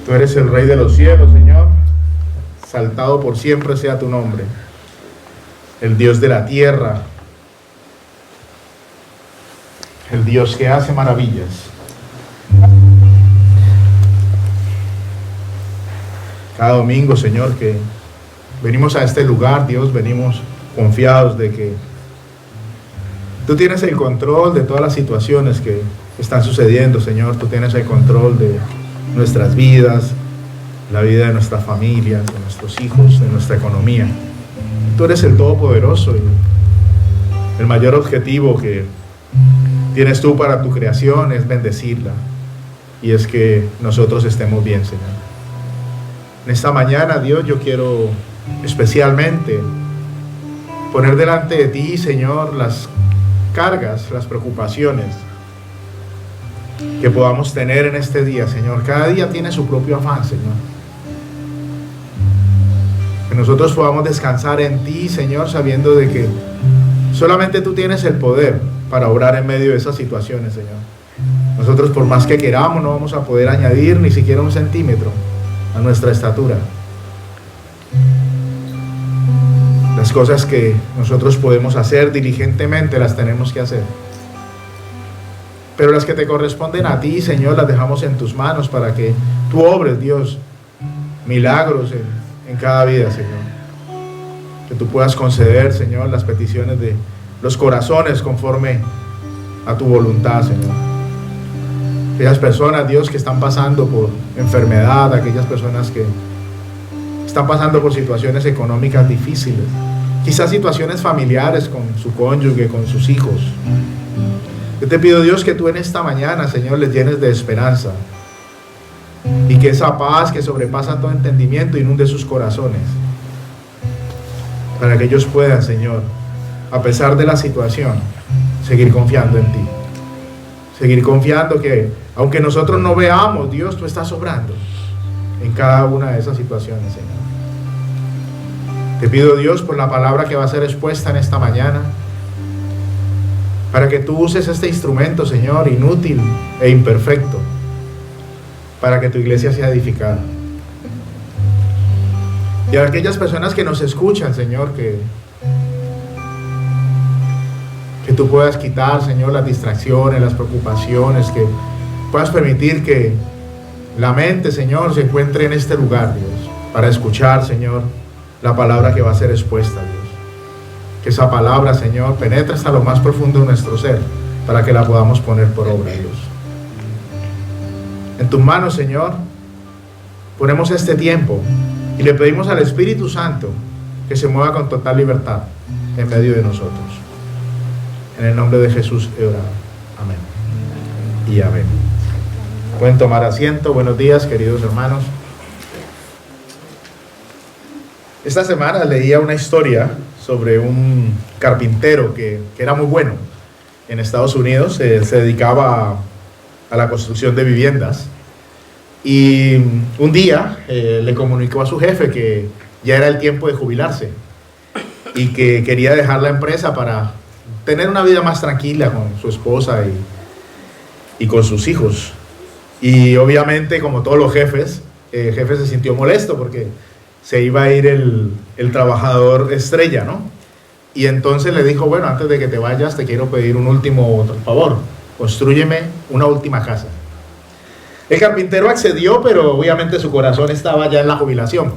Tú eres el Rey de los cielos, Señor. Exaltado por siempre sea tu nombre. El Dios de la tierra. El Dios que hace maravillas. Cada domingo, Señor, que venimos a este lugar, Dios, venimos confiados de que tú tienes el control de todas las situaciones que están sucediendo, Señor. Tú tienes el control de nuestras vidas, la vida de nuestras familias, de nuestros hijos, de nuestra economía. Tú eres el Todopoderoso y el mayor objetivo que tienes tú para tu creación es bendecirla, y es que nosotros estemos bien, Señor. En esta mañana, Dios, yo quiero especialmente poner delante de ti, Señor, las cargas, las preocupaciones que podamos tener en este día, Señor. Cada día tiene su propio afán, Señor. Que nosotros podamos descansar en ti, Señor, sabiendo de que solamente tú tienes el poder para obrar en medio de esas situaciones, Señor. Nosotros, por más que queramos, no vamos a poder añadir ni siquiera un centímetro a nuestra estatura. Las cosas que nosotros podemos hacer diligentemente las tenemos que hacer, pero las que te corresponden a ti, Señor, las dejamos en tus manos para que tú obres, Dios, milagros en cada vida, Señor. Que tú puedas conceder, Señor, las peticiones de los corazones conforme a tu voluntad, Señor. Aquellas personas, Dios, que están pasando por enfermedad, aquellas personas que están pasando por situaciones económicas difíciles, quizás situaciones familiares con su cónyuge, con sus hijos. Yo te pido, Dios, que tú en esta mañana, Señor, les llenes de esperanza, y que esa paz que sobrepasa todo entendimiento inunde sus corazones, para que ellos puedan, Señor, a pesar de la situación, seguir confiando en ti. Seguir confiando que, aunque nosotros no veamos, Dios, tú estás obrando en cada una de esas situaciones, Señor. Te pido, Dios, por la palabra que va a ser expuesta en esta mañana, para que tú uses este instrumento, Señor, inútil e imperfecto, para que tu iglesia sea edificada. Y a aquellas personas que nos escuchan, Señor, que tú puedas quitar, Señor, las distracciones, las preocupaciones, que puedas permitir que la mente, Señor, se encuentre en este lugar, Dios, para escuchar, Señor, la palabra que va a ser expuesta, Dios. Que esa palabra, Señor, penetre hasta lo más profundo de nuestro ser, para que la podamos poner por obra, Dios. En tus manos, Señor, ponemos este tiempo y le pedimos al Espíritu Santo que se mueva con total libertad en medio de nosotros. En el nombre de Jesús he orado. Amén y amén. Pueden tomar asiento. Buenos días, queridos hermanos. Esta semana leía una historia sobre un carpintero que era muy bueno en Estados Unidos. Se dedicaba a la construcción de viviendas, y un día le comunicó a su jefe que ya era el tiempo de jubilarse y que quería dejar la empresa para tener una vida más tranquila con su esposa y con sus hijos. Y obviamente, como todos los jefes, el jefe se sintió molesto porque se iba a ir el trabajador estrella, ¿no? Y entonces le dijo, bueno, antes de que te vayas te quiero pedir un último favor: constrúyeme una última casa. El carpintero accedió, pero obviamente su corazón estaba ya en la jubilación,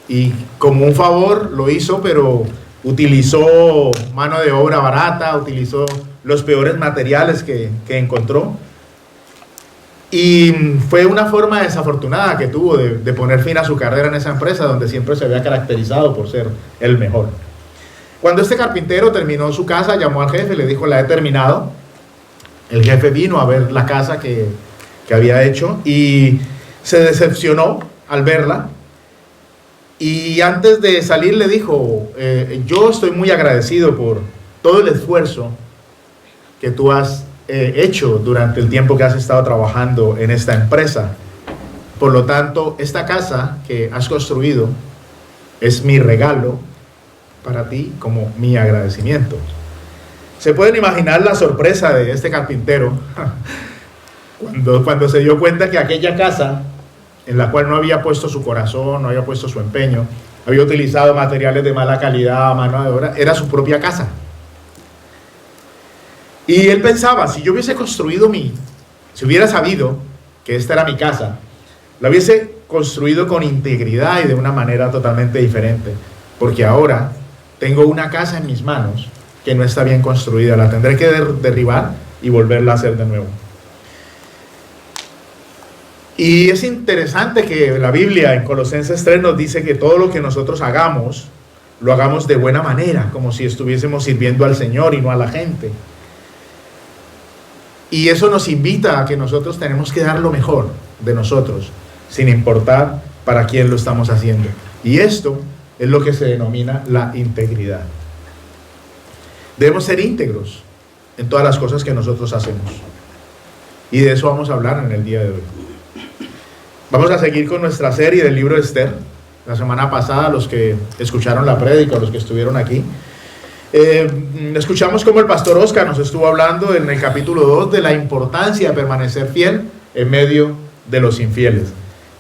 y como un favor lo hizo, pero utilizó mano de obra barata, utilizó los peores materiales que encontró, y fue una forma desafortunada que tuvo de poner fin a su carrera en esa empresa donde siempre se había caracterizado por ser el mejor. Cuando este carpintero terminó su casa, llamó al jefe, le dijo: la he terminado. El jefe vino a ver la casa que había hecho y se decepcionó al verla, y antes de salir le dijo: yo estoy muy agradecido por todo el esfuerzo que tú has hecho durante el tiempo que has estado trabajando en esta empresa. Por lo tanto, esta casa que has construido es mi regalo para ti como mi agradecimiento. Se pueden imaginar la sorpresa de este carpintero cuando se dio cuenta que aquella casa en la cual no había puesto su corazón, no había puesto su empeño, había utilizado materiales de mala calidad, mano de obra, era su propia casa. Y él pensaba, si yo hubiese construido si hubiera sabido que esta era mi casa, la hubiese construido con integridad y de una manera totalmente diferente, porque ahora tengo una casa en mis manos que no está bien construida, la tendré que derribar y volverla a hacer de nuevo. Y es interesante que la Biblia en Colosenses 3 nos dice que todo lo que nosotros hagamos, lo hagamos de buena manera, como si estuviésemos sirviendo al Señor y no a la gente. Y eso nos invita a que nosotros tenemos que dar lo mejor de nosotros, sin importar para quién lo estamos haciendo. Y esto es lo que se denomina la integridad. Debemos ser íntegros en todas las cosas que nosotros hacemos. Y de eso vamos a hablar en el día de hoy. Vamos a seguir con nuestra serie del libro de Esther. La semana pasada, los que escucharon la prédica, los que estuvieron aquí, escuchamos cómo el pastor Oscar nos estuvo hablando en el capítulo 2 de la importancia de permanecer fiel en medio de los infieles.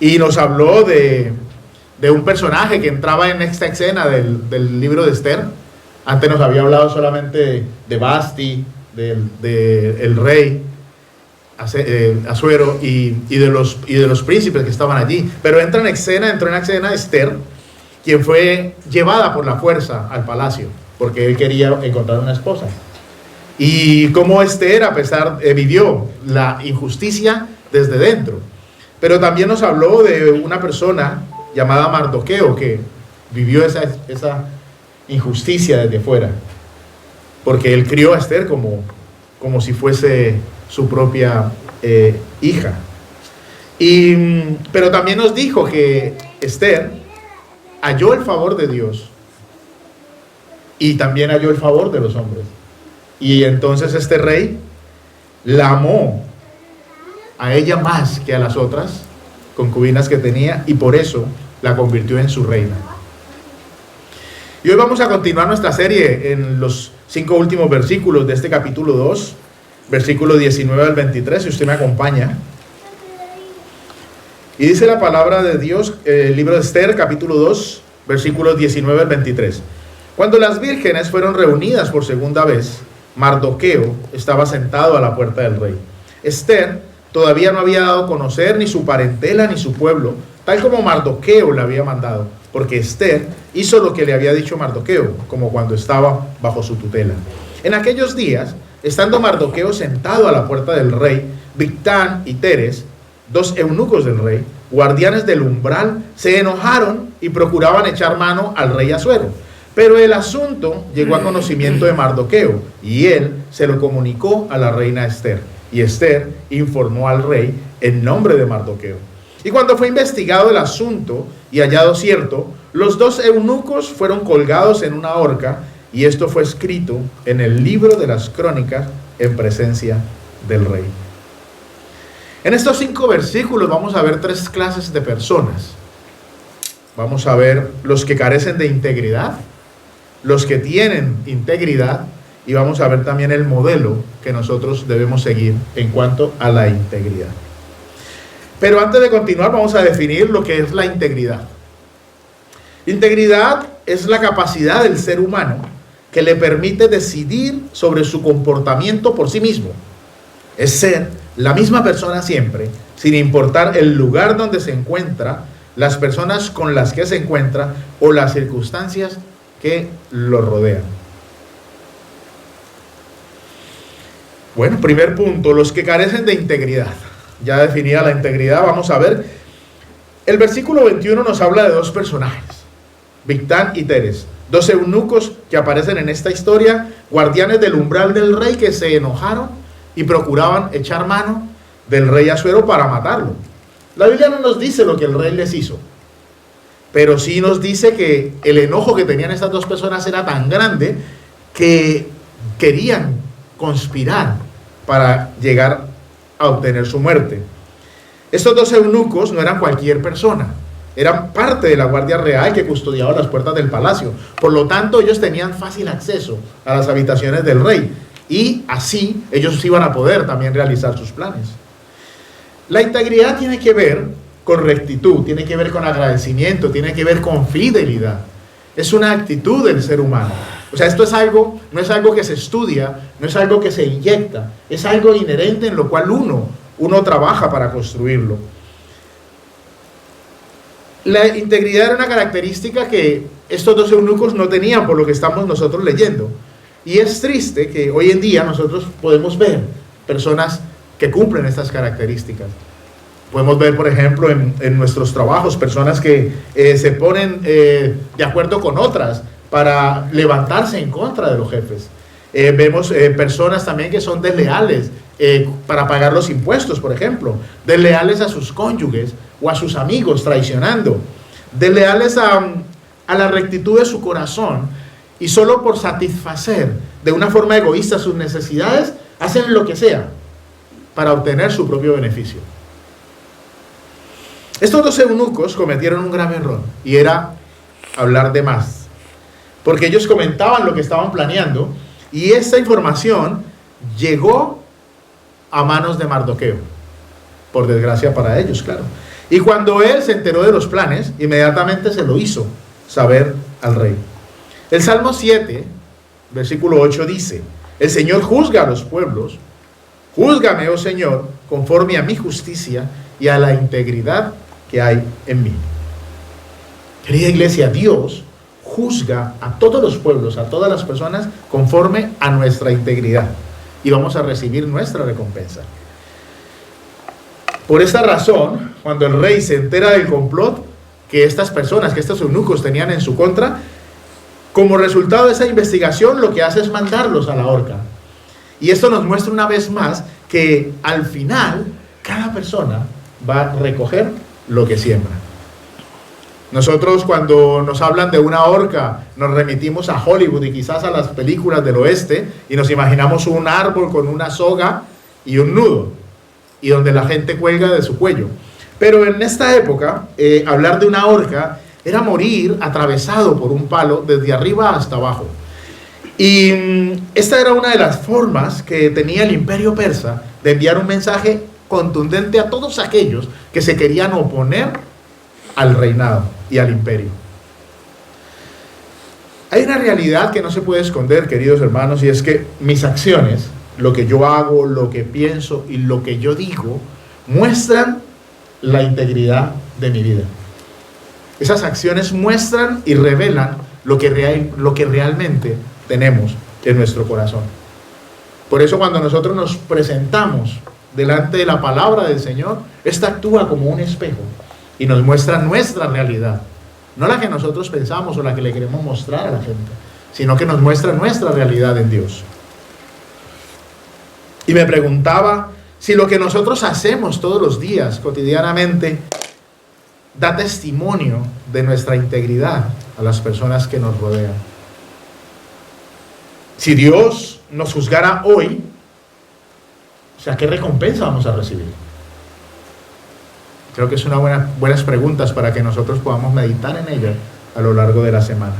Y nos habló de un personaje que entraba en esta escena del libro de Esther. Antes nos había hablado solamente de Basti, del rey Asuero y de los príncipes que estaban allí. Pero entró en escena Esther, quien fue llevada por la fuerza al palacio, porque él quería encontrar una esposa. Y cómo Esther, vivió la injusticia desde dentro. Pero también nos habló de una persona llamada Mardoqueo, que vivió esa injusticia desde fuera, porque él crió a Esther como si fuese su propia hija. Pero también nos dijo que Esther halló el favor de Dios y también halló el favor de los hombres. Y entonces este rey la amó a ella más que a las otras concubinas que tenía, y por eso la convirtió en su reina. Y hoy vamos a continuar nuestra serie en los 5 últimos versículos de este capítulo 2, versículo 19 al 23, si usted me acompaña. Y dice la palabra de Dios, el libro de Esther, capítulo 2, versículos 19 al 23. Cuando las vírgenes fueron reunidas por segunda vez, Mardoqueo estaba sentado a la puerta del rey. Esther todavía no había dado a conocer ni su parentela ni su pueblo, tal como Mardoqueo le había mandado, porque Esther hizo lo que le había dicho Mardoqueo, como cuando estaba bajo su tutela. En aquellos días, estando Mardoqueo sentado a la puerta del rey, Bigtán y Teres, 2 eunucos del rey, guardianes del umbral, se enojaron y procuraban echar mano al rey Asuero. Pero el asunto llegó a conocimiento de Mardoqueo, y él se lo comunicó a la reina Esther. Y Esther informó al rey en nombre de Mardoqueo. Y cuando fue investigado el asunto y hallado cierto, los 2 eunucos fueron colgados en una horca, y esto fue escrito en el libro de las crónicas en presencia del rey. En estos 5 versículos vamos a ver 3 clases de personas. Vamos a ver los que carecen de integridad, los que tienen integridad, y vamos a ver también el modelo que nosotros debemos seguir en cuanto a la integridad. Pero antes de continuar, vamos a definir lo que es la integridad. Integridad es la capacidad del ser humano que le permite decidir sobre su comportamiento por sí mismo. Es ser la misma persona siempre, sin importar el lugar donde se encuentra, las personas con las que se encuentra o las circunstancias que lo rodean. Bueno, primer punto, los que carecen de integridad. Ya definida la integridad, vamos a ver. El versículo 21 nos habla de 2 personajes, Bigtán y Teres, 2 eunucos que aparecen en esta historia, guardianes del umbral del rey, que se enojaron y procuraban echar mano del rey Asuero para matarlo. La Biblia no nos dice lo que el rey les hizo, pero sí nos dice que el enojo que tenían estas 2 personas era tan grande que querían conspirar para llegar a obtener su muerte. Estos 2 eunucos no eran cualquier persona, eran parte de la guardia real que custodiaba las puertas del palacio. Por lo tanto, ellos tenían fácil acceso a las habitaciones del rey, y así ellos iban a poder también realizar sus planes. La integridad tiene que ver con rectitud, tiene que ver con agradecimiento, tiene que ver con fidelidad. Es una actitud del ser humano. O sea, esto es algo, no es algo que se estudia, no es algo que se inyecta, es algo inherente en lo cual uno trabaja para construirlo. La integridad era una característica que estos dos eunucos no tenían, por lo que estamos nosotros leyendo. Y es triste que hoy en día nosotros podemos ver personas que cumplen estas características. Podemos ver, por ejemplo, en nuestros trabajos, personas que se ponen de acuerdo con otras para levantarse en contra de los jefes. Vemos personas también que son desleales para pagar los impuestos, por ejemplo, desleales a sus cónyuges o a sus amigos, traicionando, desleales a la rectitud de su corazón, y solo por satisfacer de una forma egoísta sus necesidades, hacen lo que sea para obtener su propio beneficio. Estos dos eunucos cometieron un grave error, y era hablar de más, porque ellos comentaban lo que estaban planeando, y esta información llegó a manos de Mardoqueo, por desgracia para ellos, claro. Y cuando él se enteró de los planes, inmediatamente se lo hizo saber al rey. El Salmo 7, versículo 8 dice: el Señor juzga a los pueblos, júzgame, oh Señor, conforme a mi justicia y a la integridad que hay en mí. Querida iglesia, Dios juzga a todos los pueblos, a todas las personas, conforme a nuestra integridad, y vamos a recibir nuestra recompensa. Por esta razón, cuando el rey se entera del complot que estas personas, que estos eunucos tenían en su contra, como resultado de esa investigación, lo que hace es mandarlos a la horca. Y esto nos muestra una vez más que al final cada persona va a recoger lo que siembra. Nosotros, cuando nos hablan de una horca, nos remitimos a Hollywood y quizás a las películas del oeste, y nos imaginamos un árbol con una soga y un nudo, y donde la gente cuelga de su cuello. Pero en esta época, hablar de una horca era morir atravesado por un palo desde arriba hasta abajo. Y esta era una de las formas que tenía el imperio persa de enviar un mensaje contundente a todos aquellos que se querían oponer al reinado y al imperio. Hay una realidad que no se puede esconder, queridos hermanos, y es que mis acciones, lo que yo hago, lo que pienso y lo que yo digo, muestran la integridad de mi vida. Esas acciones muestran y revelan lo que realmente tenemos en nuestro corazón. Por eso, cuando nosotros nos presentamos delante de la palabra del Señor, esta actúa como un espejo y nos muestra nuestra realidad, no la que nosotros pensamos o la que le queremos mostrar a la gente, sino que nos muestra nuestra realidad en Dios. Y me preguntaba si lo que nosotros hacemos todos los días, cotidianamente, da testimonio de nuestra integridad a las personas que nos rodean. Si Dios nos juzgara hoy, o sea, ¿qué recompensa vamos a recibir? Creo que es buenas preguntas para que nosotros podamos meditar en ellas a lo largo de la semana.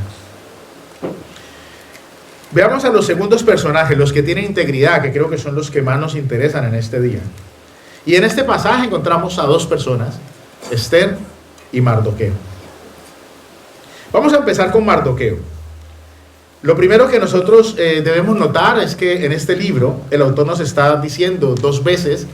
Veamos a los segundos personajes, los que tienen integridad, que creo que son los que más nos interesan en este día. Y en este pasaje encontramos a dos personas, Esther y Mardoqueo. Vamos a empezar con Mardoqueo. Lo primero que nosotros debemos notar es que en este libro el autor nos está diciendo dos veces,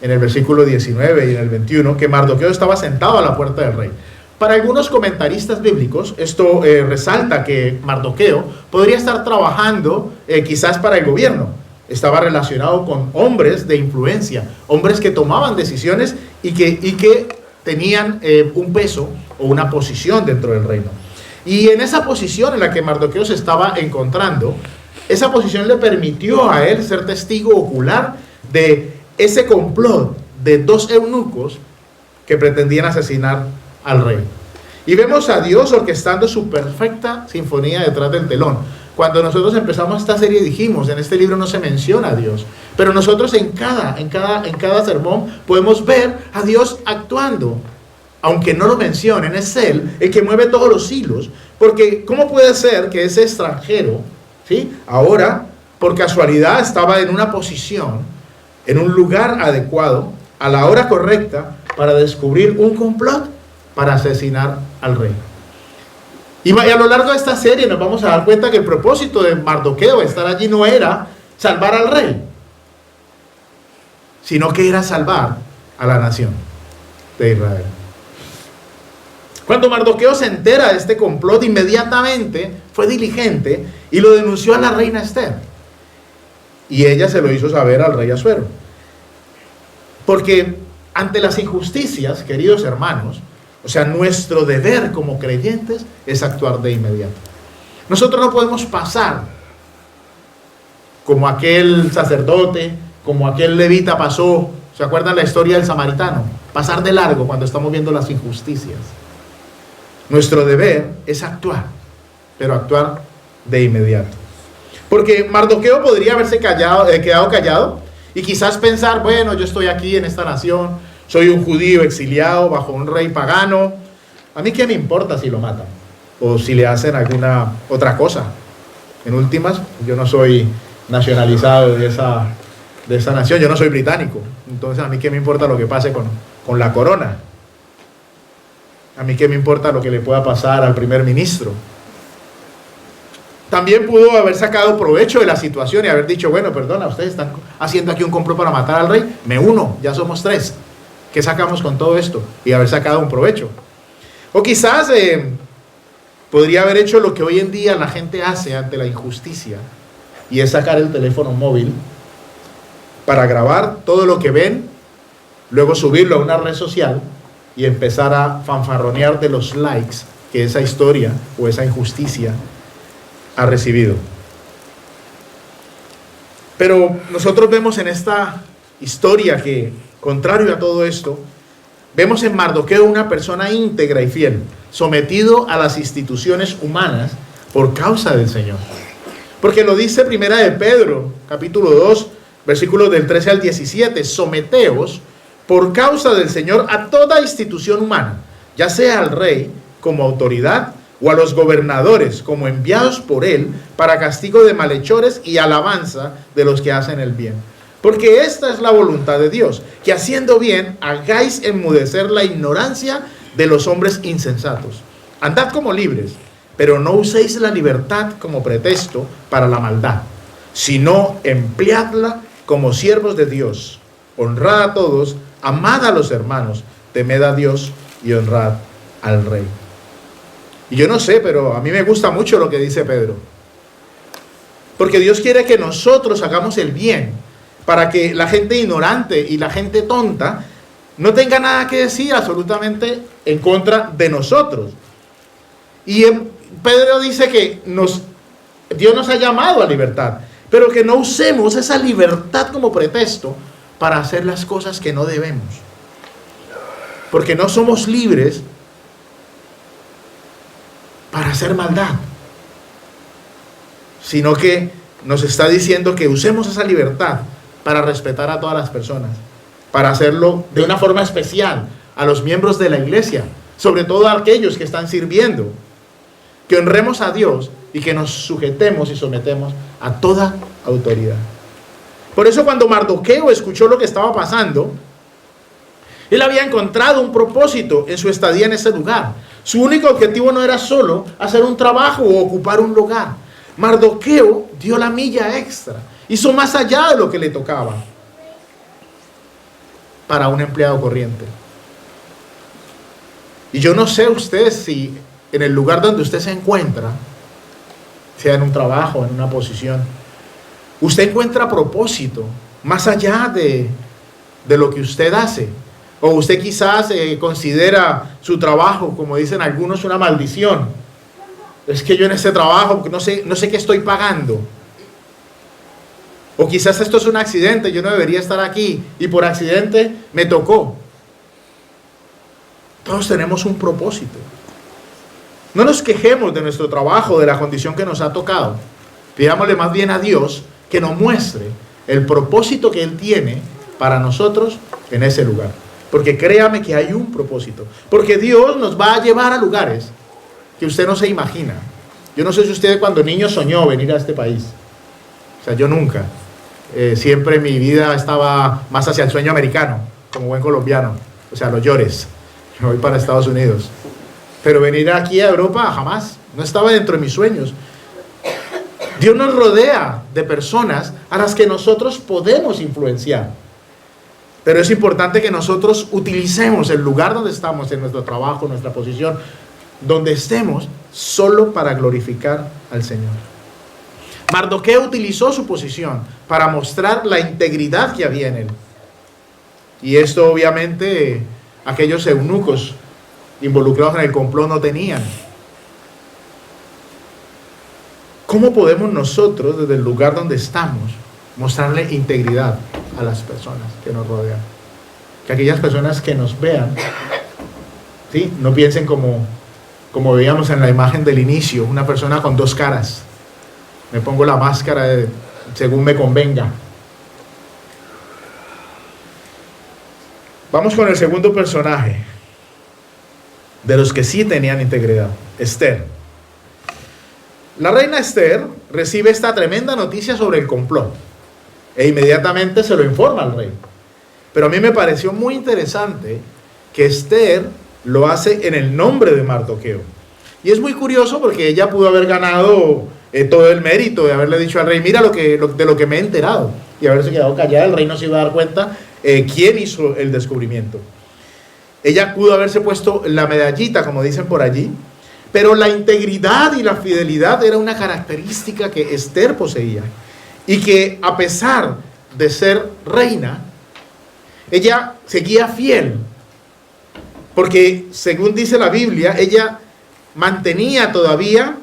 en el versículo 19 y en el 21, que Mardoqueo estaba sentado a la puerta del rey. Para algunos comentaristas bíblicos, esto resalta que Mardoqueo podría estar trabajando quizás para el gobierno. Estaba relacionado con hombres de influencia, hombres que tomaban decisiones y que tenían un peso o una posición dentro del reino. Y en esa posición en la que Mardoqueo se estaba encontrando, esa posición le permitió a él ser testigo ocular de ese complot de dos eunucos que pretendían asesinar al rey. Y vemos a Dios orquestando su perfecta sinfonía detrás del telón. Cuando nosotros empezamos esta serie dijimos, en este libro no se menciona a Dios, pero nosotros en cada sermón podemos ver a Dios actuando. Aunque no lo mencionen, es Él el que mueve todos los hilos. Porque ¿cómo puede ser que ese extranjero, ¿sí?, ahora, por casualidad, estaba en una posición, en un lugar adecuado, a la hora correcta, para descubrir un complot para asesinar al rey. Y a lo largo de esta serie nos vamos a dar cuenta que el propósito de Mardoqueo estar allí no era salvar al rey, sino que era salvar a la nación de Israel. Cuando Mardoqueo se entera de este complot, inmediatamente fue diligente y lo denunció a la reina Esther. Y ella se lo hizo saber al rey Asuero. Porque ante las injusticias, queridos hermanos, o sea, nuestro deber como creyentes es actuar de inmediato. Nosotros no podemos pasar como aquel sacerdote, como aquel levita pasó. ¿Se acuerdan la historia del samaritano? Pasar de largo cuando estamos viendo las injusticias. Nuestro deber es actuar, pero actuar de inmediato. Porque Mardoqueo podría haberse quedado callado y quizás pensar, bueno, yo estoy aquí en esta nación, soy un judío exiliado bajo un rey pagano. ¿A mí qué me importa si lo matan? O si le hacen alguna otra cosa. En últimas, yo no soy nacionalizado de esa nación, yo no soy británico. Entonces, ¿a mí qué me importa lo que pase con la corona? ¿A mí qué me importa lo que le pueda pasar al primer ministro? También pudo haber sacado provecho de la situación y haber dicho, bueno, perdona, ustedes están haciendo aquí un complot para matar al rey, me uno, ya somos 3. ¿Qué sacamos con todo esto? Y haber sacado un provecho. O quizás podría haber hecho lo que hoy en día la gente hace ante la injusticia, y es sacar el teléfono móvil para grabar todo lo que ven, luego subirlo a una red social y empezar a fanfarronear de los likes que esa historia o esa injusticia ha recibido. Pero nosotros vemos en esta historia que, contrario a todo esto, vemos en Mardoqueo una persona íntegra y fiel, sometido a las instituciones humanas por causa del Señor. Porque lo dice Primera de Pedro, capítulo 2, versículos del 13 al 17, someteos por causa del Señor a toda institución humana, ya sea al rey como autoridad o a los gobernadores como enviados por él para castigo de malhechores y alabanza de los que hacen el bien. Porque esta es la voluntad de Dios, que haciendo bien hagáis enmudecer la ignorancia de los hombres insensatos. Andad como libres, pero no uséis la libertad como pretexto para la maldad, sino empleadla como siervos de Dios. Honrad a todos, amad a los hermanos, temed a Dios y honrad al rey. Y yo no sé, pero a mí me gusta mucho lo que dice Pedro. Porque Dios quiere que nosotros hagamos el bien, para que la gente ignorante y la gente tonta no tenga nada que decir absolutamente en contra de nosotros. Y Pedro dice que Dios nos ha llamado a libertad, pero que no usemos esa libertad como pretexto para hacer las cosas que no debemos. Porque no somos libres para hacer maldad, sino que nos está diciendo que usemos esa libertad para respetar a todas las personas, para hacerlo de una forma especial a los miembros de la iglesia, sobre todo a aquellos que están sirviendo, que honremos a Dios y que nos sujetemos y sometemos a toda autoridad. Por eso cuando Mardoqueo escuchó lo que estaba pasando, él había encontrado un propósito en su estadía en ese lugar. Su único objetivo no era solo hacer un trabajo o ocupar un lugar. Mardoqueo dio la milla extra, hizo más allá de lo que le tocaba para un empleado corriente. Y yo no sé usted si en el lugar donde usted se encuentra, sea en un trabajo, en una posición, usted encuentra propósito más allá de lo que usted hace. O usted quizás considera su trabajo, como dicen algunos, una maldición. Es que yo en este trabajo no sé qué estoy pagando. O quizás esto es un accidente, yo no debería estar aquí y por accidente me tocó. Todos tenemos un propósito. No nos quejemos de nuestro trabajo, de la condición que nos ha tocado. Pidámosle más bien a Dios que nos muestre el propósito que Él tiene para nosotros en ese lugar. Porque créame que hay un propósito. Porque Dios nos va a llevar a lugares que usted no se imagina. Yo no sé si usted cuando niño soñó venir a este país. O sea, yo nunca. Siempre mi vida estaba más hacia el sueño americano, como buen colombiano. o sea, no llores, me voy para Estados Unidos. Pero venir aquí a Europa jamás, no estaba dentro de mis sueños. Dios nos rodea de personas a las que nosotros podemos influenciar. Pero es importante que nosotros utilicemos el lugar donde estamos, en nuestro trabajo, nuestra posición, donde estemos, solo para glorificar al Señor. Mardoqueo utilizó su posición para mostrar la integridad que había en él. Y esto obviamente aquellos eunucos involucrados en el complot no tenían. ¿Cómo podemos nosotros, desde el lugar donde estamos, mostrarle integridad a las personas que nos rodean? Que aquellas personas que nos vean, ¿sí?, no piensen como veíamos en la imagen del inicio, una persona con dos caras. Me pongo la máscara según me convenga. Vamos con el segundo personaje de los que sí tenían integridad, Esther. La reina Esther recibe esta tremenda noticia sobre el complot e inmediatamente se lo informa al rey. Pero a mí me pareció muy interesante que Esther lo hace en el nombre de Mardoqueo. Y es muy curioso porque ella pudo haber ganado todo el mérito de haberle dicho al rey, mira de lo que me he enterado, y haberse quedado callada. El rey no se iba a dar cuenta quién hizo el descubrimiento. Ella pudo haberse puesto la medallita, como dicen por allí, pero la integridad y la fidelidad era una característica que Esther poseía, y que a pesar de ser reina, ella seguía fiel, porque según dice la Biblia, ella mantenía todavía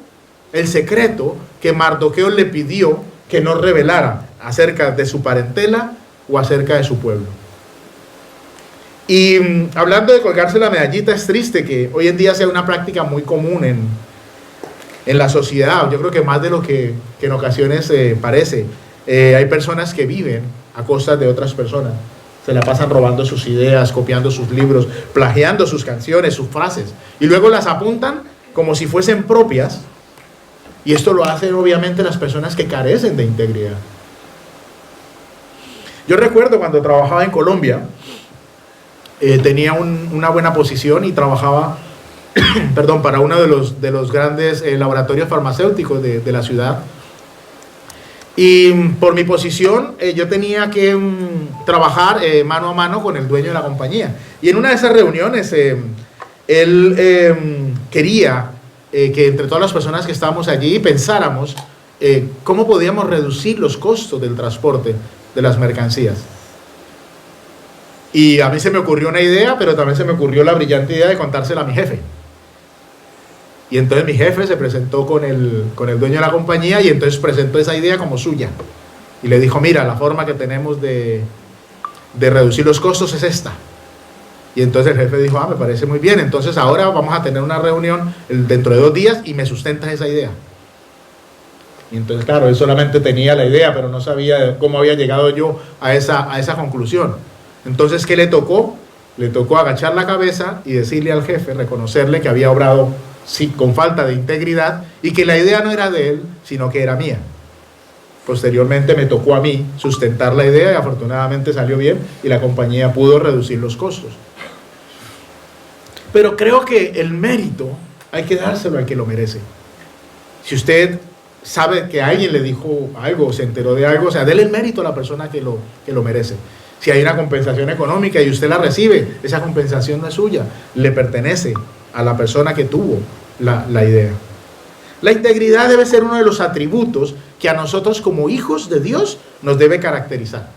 el secreto que Mardoqueo le pidió que no revelara acerca de su parentela o acerca de su pueblo. Y hablando de colgarse la medallita, es triste que hoy en día sea una práctica muy común en la sociedad. Yo creo que más de lo que en ocasiones parece. Hay personas que viven a costa de otras personas. Se la pasan robando sus ideas, copiando sus libros, plagiando sus canciones, sus frases, y luego las apuntan como si fuesen propias. Y esto lo hacen obviamente las personas que carecen de integridad. Yo recuerdo cuando trabajaba en Colombia, tenía una buena posición y trabajaba para uno de los grandes laboratorios farmacéuticos de la ciudad. Y por mi posición yo tenía que trabajar mano a mano con el dueño de la compañía. Y en una de esas reuniones él quería que entre todas las personas que estábamos allí pensáramos cómo podíamos reducir los costos del transporte de las mercancías. Y a mí se me ocurrió una idea, pero también se me ocurrió la brillante idea de contársela a mi jefe. Y entonces mi jefe se presentó con el dueño de la compañía, y entonces presentó esa idea como suya. Y le dijo, mira, la forma que tenemos de reducir los costos es esta. Y entonces el jefe dijo, me parece muy bien, entonces ahora vamos a tener una reunión dentro de 2 días y me sustentas esa idea. Y entonces, claro, él solamente tenía la idea, pero no sabía cómo había llegado yo a esa conclusión. Entonces, ¿qué le tocó? Le tocó agachar la cabeza y decirle al jefe, reconocerle que había obrado con falta de integridad y que la idea no era de él, sino que era mía. Posteriormente me tocó a mí sustentar la idea y afortunadamente salió bien y la compañía pudo reducir los costos. Pero creo que el mérito hay que dárselo al que lo merece. Si usted sabe que alguien le dijo algo o se enteró de algo, o sea, déle el mérito a la persona que lo merece. Si hay una compensación económica y usted la recibe, esa compensación no es suya, le pertenece a la persona que tuvo la idea. La integridad debe ser uno de los atributos que a nosotros como hijos de Dios nos debe caracterizar.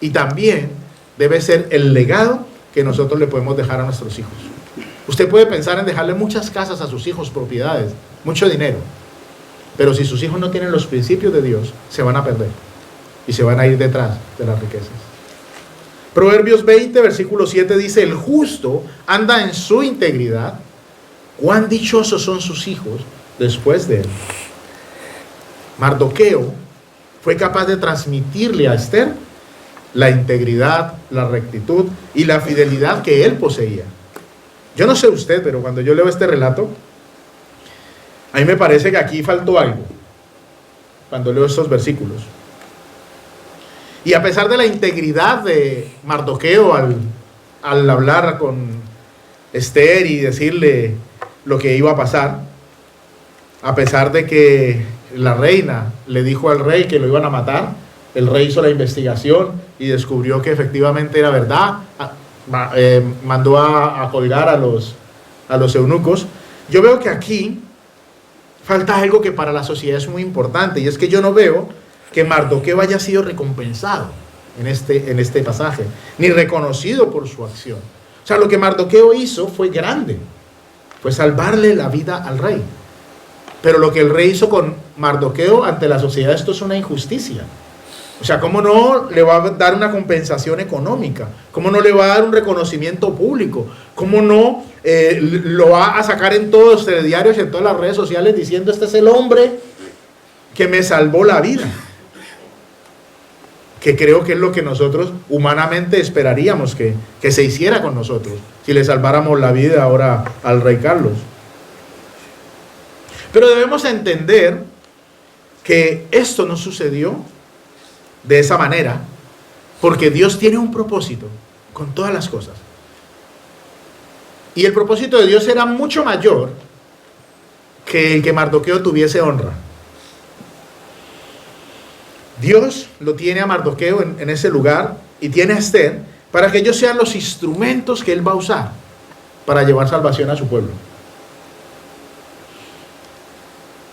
Y también debe ser el legado que nosotros le podemos dejar a nuestros hijos. Usted puede pensar en dejarle muchas casas a sus hijos, propiedades, mucho dinero. Pero si sus hijos no tienen los principios de Dios, se van a perder y se van a ir detrás de las riquezas. Proverbios 20, versículo 7 dice, el justo anda en su integridad, cuán dichosos son sus hijos después de él. Mardoqueo fue capaz de transmitirle a Esther la integridad, la rectitud y la fidelidad que él poseía. Yo no sé usted, pero cuando yo leo este relato, a mí me parece que aquí faltó algo, cuando leo estos versículos. Y a pesar de la integridad de Mardoqueo al hablar con Esther y decirle lo que iba a pasar, a pesar de que la reina le dijo al rey que lo iban a matar, el rey hizo la investigación y descubrió que efectivamente era verdad, mandó a colgar a los eunucos. Yo veo que aquí falta algo que para la sociedad es muy importante, y es que yo no veo que Mardoqueo haya sido recompensado en este pasaje, ni reconocido por su acción. O sea, lo que Mardoqueo hizo fue grande, fue salvarle la vida al rey. Pero lo que el rey hizo con Mardoqueo ante la sociedad, esto es una injusticia. O sea, ¿cómo no le va a dar una compensación económica? ¿Cómo no le va a dar un reconocimiento público? ¿Cómo no lo va a sacar en todos los telediarios y en todas las redes sociales diciendo: este es el hombre que me salvó la vida? Que creo que es lo que nosotros humanamente esperaríamos que se hiciera con nosotros, si le salváramos la vida ahora al rey Carlos. Pero debemos entender que esto no sucedió de esa manera, porque Dios tiene un propósito con todas las cosas. Y el propósito de Dios era mucho mayor que el que Mardoqueo tuviese honra. Dios lo tiene a Mardoqueo en ese lugar, y tiene a Esther para que ellos sean los instrumentos que él va a usar para llevar salvación a su pueblo.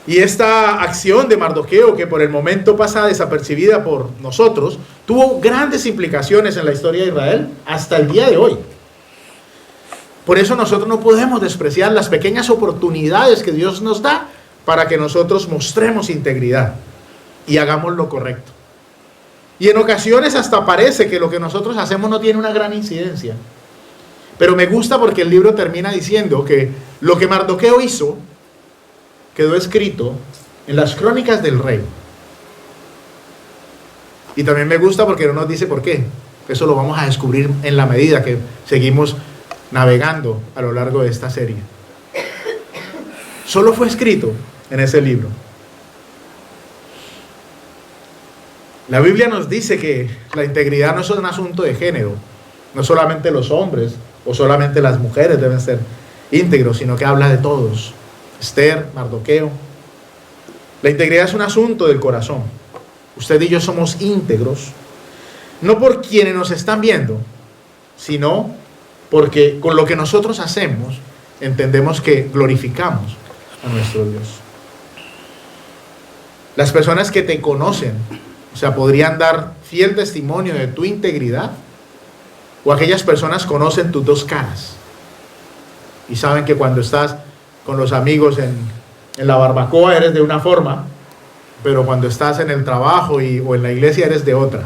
Y esta acción de Mardoqueo, que por el momento pasa desapercibida por nosotros, tuvo grandes implicaciones en la historia de Israel hasta el día de hoy. Por eso nosotros no podemos despreciar las pequeñas oportunidades que Dios nos da para que nosotros mostremos integridad y hagamos lo correcto. Y en ocasiones hasta parece que lo que nosotros hacemos no tiene una gran incidencia. Pero me gusta porque el libro termina diciendo que lo que Mardoqueo hizo quedó escrito en las crónicas del rey. Y también me gusta porque no nos dice por qué. Eso lo vamos a descubrir en la medida que seguimos navegando a lo largo de esta serie. Solo fue escrito en ese libro. La Biblia nos dice que la integridad no es un asunto de género. No solamente los hombres o solamente las mujeres deben ser íntegros, sino que habla de todos. Esther, Mardoqueo. La integridad es un asunto del corazón. Usted y yo somos íntegros, no por quienes nos están viendo, sino porque con lo que nosotros hacemos entendemos que glorificamos a nuestro Dios. Las personas que te conocen, o sea, podrían dar fiel testimonio de tu integridad, o aquellas personas conocen tus dos caras y saben que cuando estás con los amigos en la barbacoa eres de una forma, pero cuando estás en el trabajo o en la iglesia eres de otra.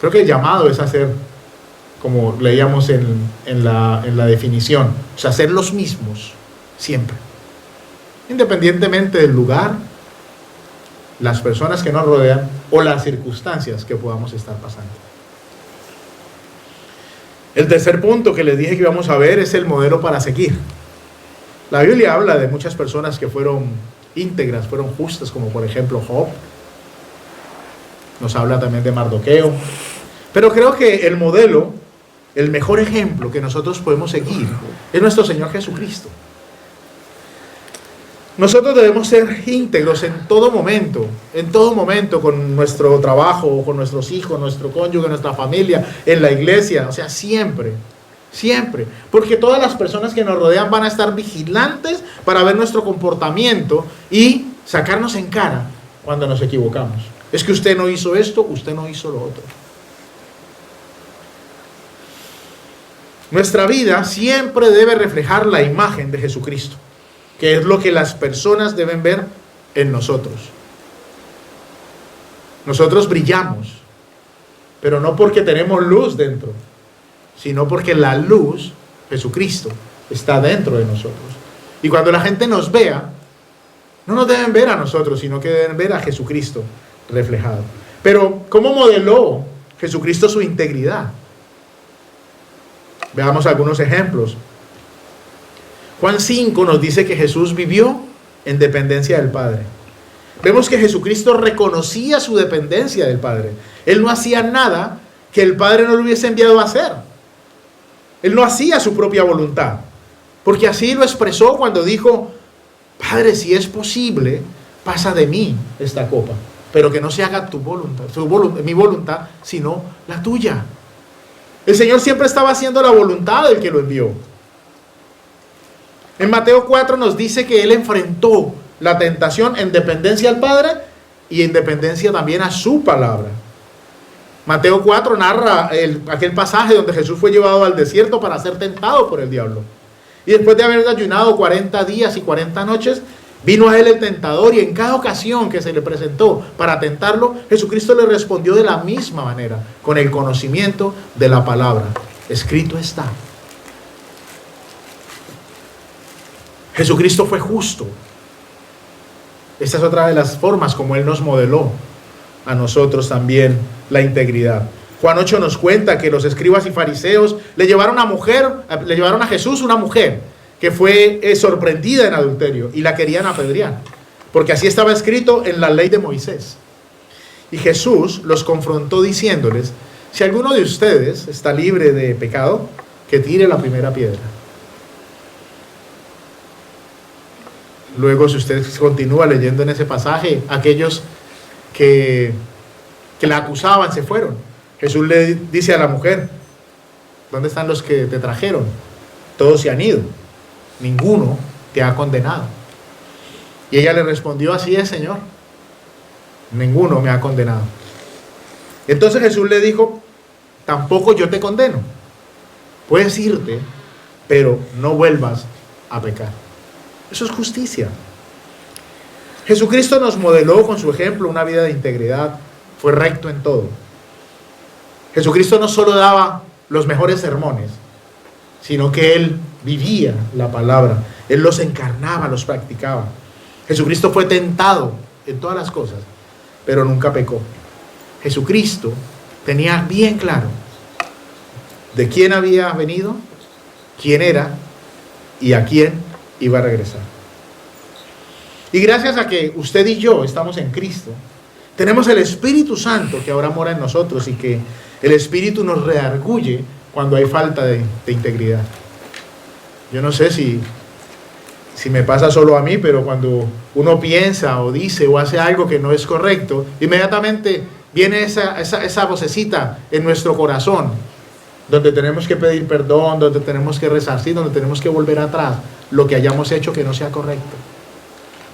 Creo que el llamado es hacer, como leíamos en la definición, o sea, ser los mismos siempre, independientemente del lugar, las personas que nos rodean o las circunstancias que podamos estar pasando. El tercer punto que les dije que íbamos a ver es el modelo para seguir. La Biblia habla de muchas personas que fueron íntegras, fueron justas, como por ejemplo Job. Nos habla también de Mardoqueo. Pero creo que el modelo, el mejor ejemplo que nosotros podemos seguir es nuestro Señor Jesucristo. Nosotros debemos ser íntegros en todo momento con nuestro trabajo, con nuestros hijos, nuestro cónyuge, nuestra familia, en la iglesia, o sea, siempre. Siempre, porque todas las personas que nos rodean van a estar vigilantes para ver nuestro comportamiento y sacarnos en cara cuando nos equivocamos. Es que usted no hizo esto, usted no hizo lo otro. Nuestra vida siempre debe reflejar la imagen de Jesucristo, que es lo que las personas deben ver en nosotros. Nosotros brillamos, pero no porque tenemos luz dentro, sino porque la luz, Jesucristo, está dentro de nosotros. Y cuando la gente nos vea, no nos deben ver a nosotros, sino que deben ver a Jesucristo reflejado. Pero, ¿cómo modeló Jesucristo su integridad? Veamos algunos ejemplos. Juan 5 nos dice que Jesús vivió en dependencia del Padre. Vemos que Jesucristo reconocía su dependencia del Padre. Él no hacía nada que el Padre no lo hubiese enviado a hacer. Él no hacía su propia voluntad, porque así lo expresó cuando dijo: Padre, si es posible, pasa de mí esta copa, pero que no se haga mi voluntad, sino la tuya. El Señor siempre estaba haciendo la voluntad del que lo envió. En Mateo 4 nos dice que Él enfrentó la tentación en dependencia al Padre y en dependencia también a su palabra. Mateo 4 narra aquel pasaje donde Jesús fue llevado al desierto para ser tentado por el diablo. Y después de haber ayunado 40 días y 40 noches, vino a él el tentador, y en cada ocasión que se le presentó para tentarlo, Jesucristo le respondió de la misma manera, con el conocimiento de la palabra. Escrito está. Jesucristo fue justo. Esta es otra de las formas como Él nos modeló a nosotros también la integridad. Juan 8 nos cuenta que los escribas y fariseos le llevaron a Jesús una mujer que fue sorprendida en adulterio y la querían apedrear, porque así estaba escrito en la ley de Moisés. Y Jesús los confrontó diciéndoles: si alguno de ustedes está libre de pecado, que tire la primera piedra. Luego, si usted continúa leyendo en ese pasaje, aquellos que la acusaban se fueron. Jesús le dice a la mujer: ¿dónde están los que te trajeron? Todos se han ido, ninguno te ha condenado. Y ella le respondió: así es, Señor, ninguno me ha condenado. Entonces Jesús le dijo: tampoco yo te condeno, puedes irte, pero no vuelvas a pecar. Eso es justicia. Jesucristo nos modeló con su ejemplo una vida de integridad. Fue recto en todo. Jesucristo no solo daba los mejores sermones, sino que Él vivía la palabra. Él los encarnaba, los practicaba. Jesucristo fue tentado en todas las cosas, pero nunca pecó. Jesucristo tenía bien claro de quién había venido, quién era y a quién iba a regresar. Y gracias a que usted y yo estamos en Cristo, tenemos el Espíritu Santo que ahora mora en nosotros, y que el Espíritu nos redarguye cuando hay falta de integridad. Yo no sé si me pasa solo a mí, pero cuando uno piensa o dice o hace algo que no es correcto, inmediatamente viene esa vocecita en nuestro corazón, donde tenemos que pedir perdón, donde tenemos que resarcir, donde tenemos que volver atrás lo que hayamos hecho que no sea correcto.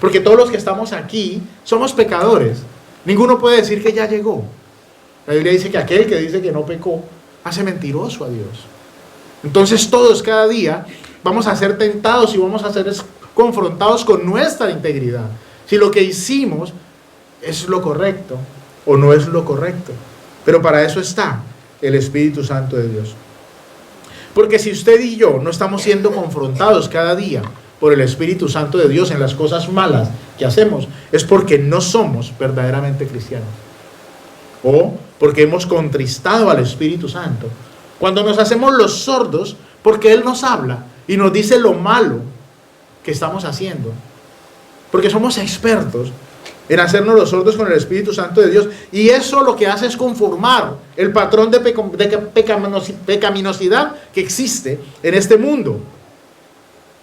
Porque todos los que estamos aquí somos pecadores. Ninguno puede decir que ya llegó. La Biblia dice que aquel que dice que no pecó hace mentiroso a Dios. Entonces todos cada día vamos a ser tentados y vamos a ser confrontados con nuestra integridad. Si lo que hicimos es lo correcto o no es lo correcto. Pero para eso está el Espíritu Santo de Dios. Porque si usted y yo no estamos siendo confrontados cada día por el Espíritu Santo de Dios en las cosas malas que hacemos, es porque no somos verdaderamente cristianos, o porque hemos contristado al Espíritu Santo. Cuando nos hacemos los sordos, porque Él nos habla y nos dice lo malo que estamos haciendo, porque somos expertos en hacernos los sordos con el Espíritu Santo de Dios, y eso lo que hace es conformar el patrón de pecaminosidad que existe en este mundo.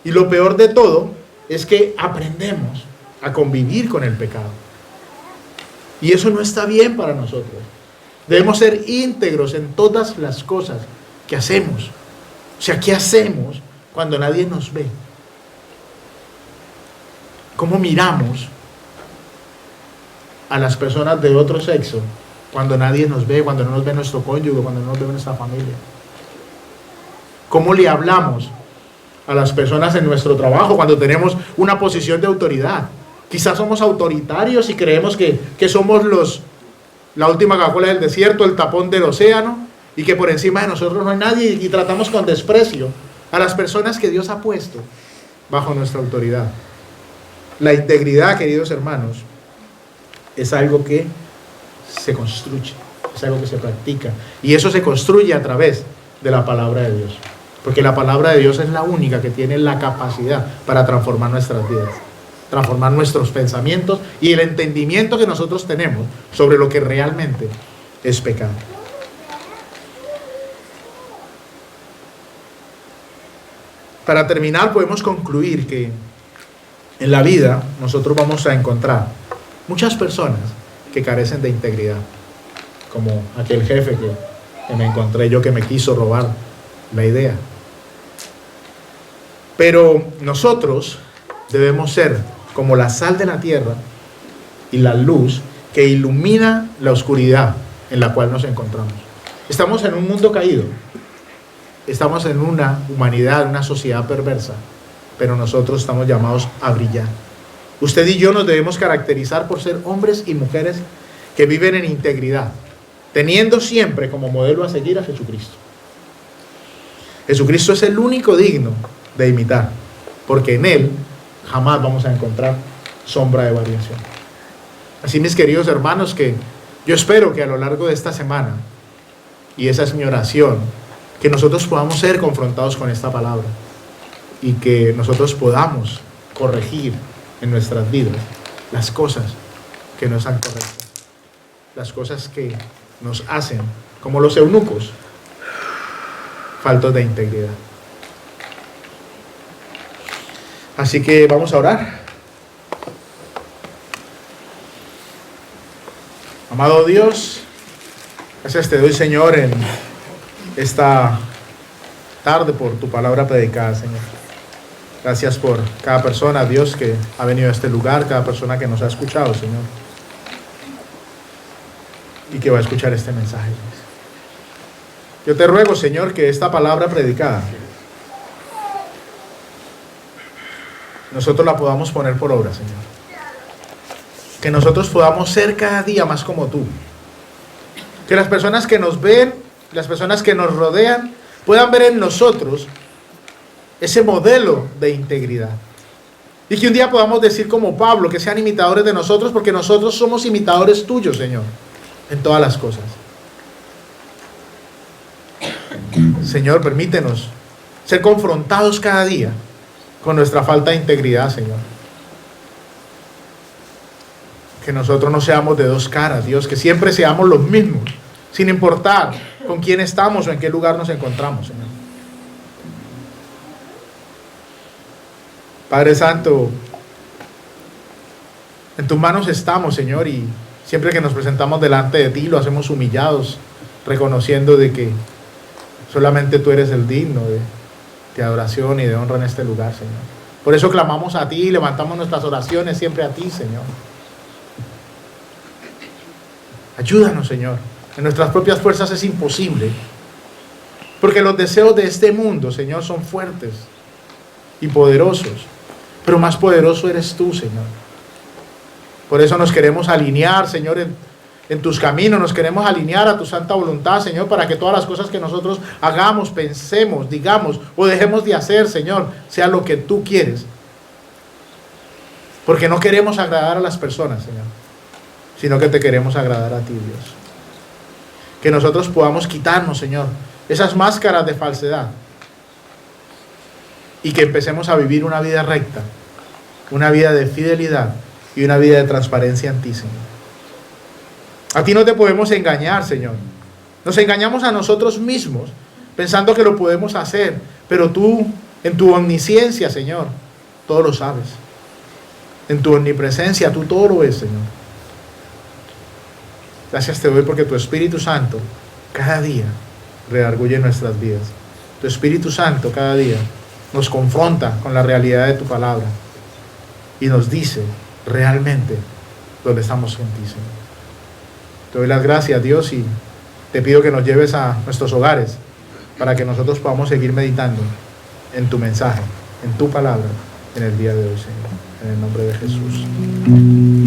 Y lo peor de todo es que aprendemos a convivir con el pecado, y eso no está bien para nosotros. Debemos ser íntegros en todas las cosas que hacemos. O sea, ¿qué hacemos cuando nadie nos ve? ¿Cómo miramos a las personas de otro sexo cuando nadie nos ve, cuando no nos ve nuestro cónyuge, cuando no nos ve nuestra familia? ¿Cómo le hablamos a las personas en nuestro trabajo cuando tenemos una posición de autoridad? Quizás somos autoritarios y creemos que somos la última Coca-Cola del desierto, el tapón del océano, y que por encima de nosotros no hay nadie, y tratamos con desprecio a las personas que Dios ha puesto bajo nuestra autoridad. La integridad, queridos hermanos, es algo que se construye, es algo que se practica, y eso se construye a través de la palabra de Dios, porque la palabra de Dios es la única que tiene la capacidad para transformar nuestras vidas, transformar nuestros pensamientos y el entendimiento que nosotros tenemos sobre lo que realmente es pecado. Para terminar, podemos concluir que en la vida nosotros vamos a encontrar muchas personas que carecen de integridad, como aquel jefe que me encontré yo, que me quiso robar la idea. Pero nosotros debemos ser como la sal de la tierra y la luz que ilumina la oscuridad en la cual nos encontramos. Estamos en un mundo caído, estamos en una humanidad, una sociedad perversa, pero nosotros estamos llamados a brillar. Usted y yo nos debemos caracterizar por ser hombres y mujeres que viven en integridad, teniendo siempre como modelo a seguir a Jesucristo. Jesucristo es el único digno de imitar, porque en Él jamás vamos a encontrar sombra de variación. Así, mis queridos hermanos, que yo espero que a lo largo de esta semana, y esa es mi oración, que nosotros podamos ser confrontados con esta palabra y que nosotros podamos corregir en nuestras vidas las cosas que no están correctas, las cosas que nos hacen, como los eunucos, faltos de integridad. Así que vamos a orar. Amado Dios, gracias te doy, Señor, en esta tarde por tu palabra predicada, Señor. Gracias por cada persona, Dios, que ha venido a este lugar, cada persona que nos ha escuchado, Señor, y que va a escuchar este mensaje. Yo te ruego, Señor, que esta palabra predicada nosotros la podamos poner por obra, Señor. Que nosotros podamos ser cada día más como tú. Que las personas que nos ven, las personas que nos rodean, puedan ver en nosotros ese modelo de integridad. Y que un día podamos decir como Pablo, que sean imitadores de nosotros, porque nosotros somos imitadores tuyos, Señor, en todas las cosas. Señor, permítenos ser confrontados cada día con nuestra falta de integridad, Señor. Que nosotros no seamos de dos caras, Dios, que siempre seamos los mismos, sin importar con quién estamos o en qué lugar nos encontramos, Señor. Padre Santo, en tus manos estamos, Señor, y siempre que nos presentamos delante de ti, lo hacemos humillados, reconociendo de que solamente tú eres el digno de adoración y de honra en este lugar, Señor. Por eso clamamos a ti y levantamos nuestras oraciones siempre a ti, Señor. Ayúdanos, Señor. En nuestras propias fuerzas es imposible, porque los deseos de este mundo, Señor, son fuertes y poderosos, pero más poderoso eres tú, Señor. Por eso nos queremos alinear, Señor, en tus caminos, nos queremos alinear a tu santa voluntad, Señor, para que todas las cosas que nosotros hagamos, pensemos, digamos o dejemos de hacer, Señor, sea lo que tú quieres. Porque no queremos agradar a las personas, Señor, sino que te queremos agradar a ti, Dios. Que nosotros podamos quitarnos, Señor, esas máscaras de falsedad y que empecemos a vivir una vida recta, una vida de fidelidad y una vida de transparencia en ti, Señor. A ti no te podemos engañar, Señor. Nos engañamos a nosotros mismos pensando que lo podemos hacer, pero tú, en tu omnisciencia, Señor, todo lo sabes. En tu omnipresencia, tú todo lo ves, Señor. Gracias te doy porque tu Espíritu Santo cada día redarguye nuestras vidas. Tu Espíritu Santo cada día nos confronta con la realidad de tu palabra y nos dice realmente dónde estamos en ti, Señor. Te doy las gracias, Dios, y te pido que nos lleves a nuestros hogares para que nosotros podamos seguir meditando en tu mensaje, en tu palabra, en el día de hoy, Señor. En el nombre de Jesús.